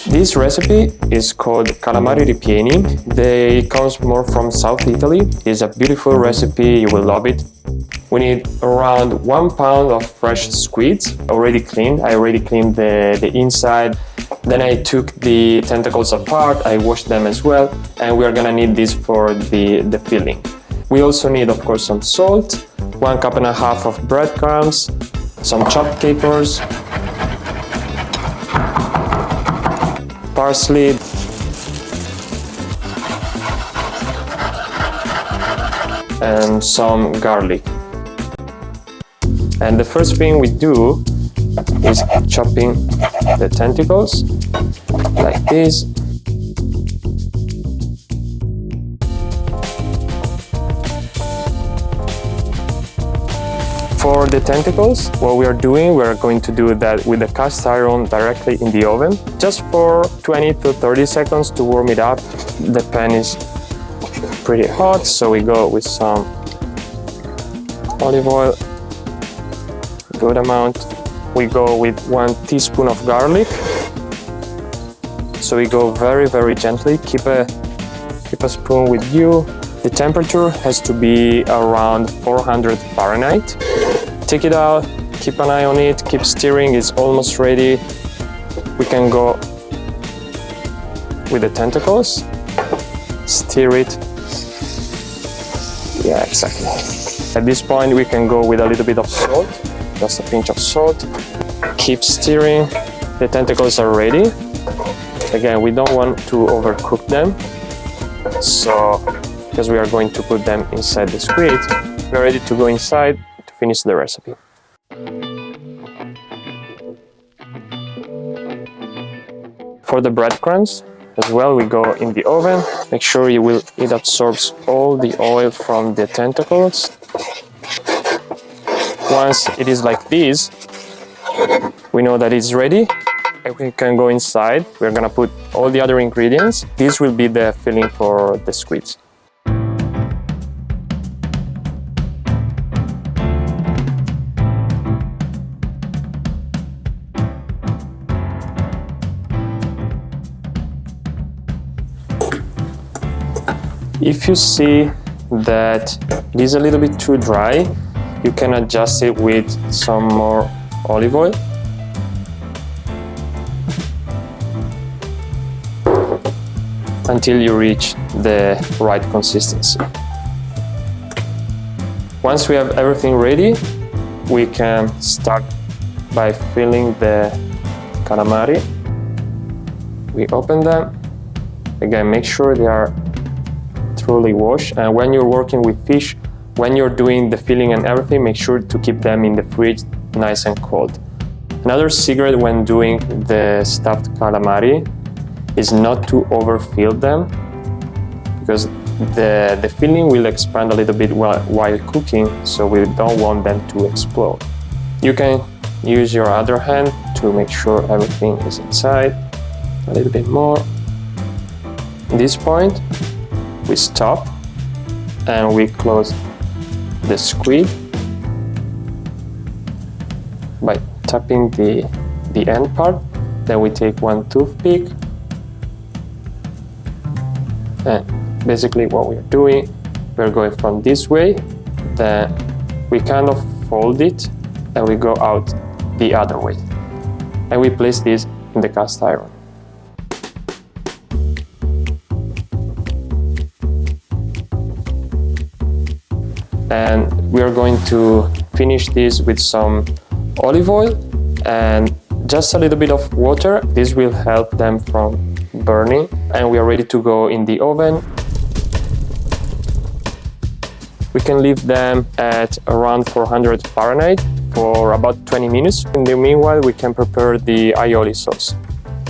This recipe is called Calamari Ripieni. They comes more from South Italy. It's a beautiful recipe, you will love it. We need around 1 pound of fresh squids, already cleaned. I already cleaned the inside. Then I took the tentacles apart, I washed them as well, and we are gonna need this for the filling. We also need, of course, some salt, 1.5 cups of breadcrumbs, some chopped capers, parsley, and some garlic. And the first thing we do is chopping the tentacles like this. For the tentacles, what we are doing, we are going to do that with the cast iron directly in the oven, just for 20 to 30 seconds to warm it up. The pan is pretty hot, so we go with some olive oil, good amount. We go with 1 teaspoon of garlic. So we go very, very gently. Keep a spoon with you. The temperature has to be around 400 Fahrenheit. Take it out, keep an eye on it, keep stirring, it's almost ready. We can go with the tentacles, stir it. Yeah, exactly. At this point, we can go with a little bit of salt, just a pinch of salt. Keep stirring, the tentacles are ready. Again, we don't want to overcook them, so because we are going to put them inside the squid, we're ready to go inside to finish the recipe. For the breadcrumbs as well, we go in the oven. Make sure it absorbs all the oil from the tentacles. Once it is like this, we know that it's ready and we can go inside. We're gonna put all the other ingredients. This will be the filling for the squids. If you see that it is a little bit too dry, you can adjust it with some more olive oil. Until you reach the right consistency. Once we have everything ready, we can start by filling the calamari. We open them. Again, make sure they are thoroughly washed, and when you're working with fish, when you're doing the filling and everything, make sure to keep them in the fridge nice and cold. Another secret when doing the stuffed calamari is not to overfill them, because the filling will expand a little bit while cooking, so we don't want them to explode. You can use your other hand to make sure everything is inside. A little bit more. At this point, we stop and we close the squid by tapping the end part. Then we take 1 toothpick, and basically what we're doing, we're going from this way, then we kind of fold it and we go out the other way, and we place this in the cast iron. And we are going to finish this with some olive oil and just a little bit of water. This will help them from burning, and we are ready to go in the oven. We can leave them at around 400 Fahrenheit for about 20 minutes. In the meanwhile, we can prepare the aioli sauce.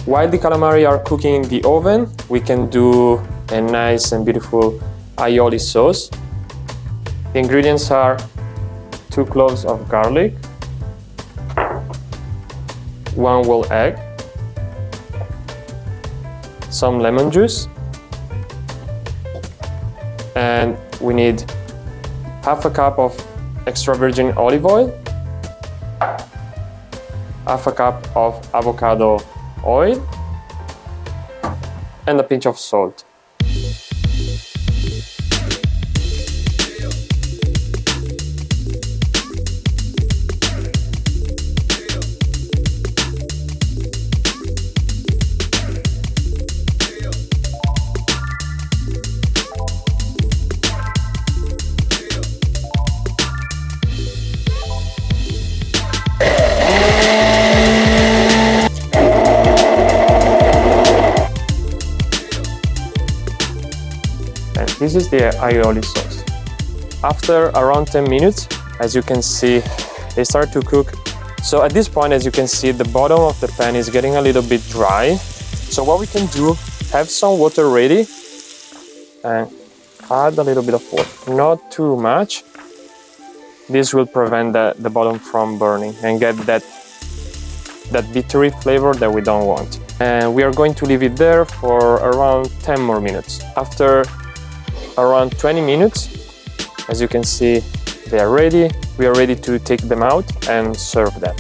While the calamari are cooking in the oven, we can do a nice and beautiful aioli sauce. The ingredients are 2 cloves of garlic, 1 whole egg, some lemon juice, and we need half a cup of extra virgin olive oil, half a cup of avocado oil, and a pinch of salt. This is the aioli sauce. After around 10 minutes, as you can see, they start to cook. So at this point, as you can see, the bottom of the pan is getting a little bit dry. So what we can do, have some water ready and add a little bit of water, not too much. This will prevent the bottom from burning and get that bittery flavor that we don't want. And we are going to leave it there for around 10 more minutes. After around 20 minutes, as you can see, they are ready. We are ready to take them out and serve them.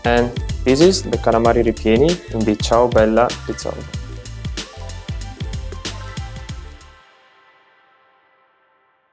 And this is the Calamari Ripieni in the Ciao Bella pizza oven.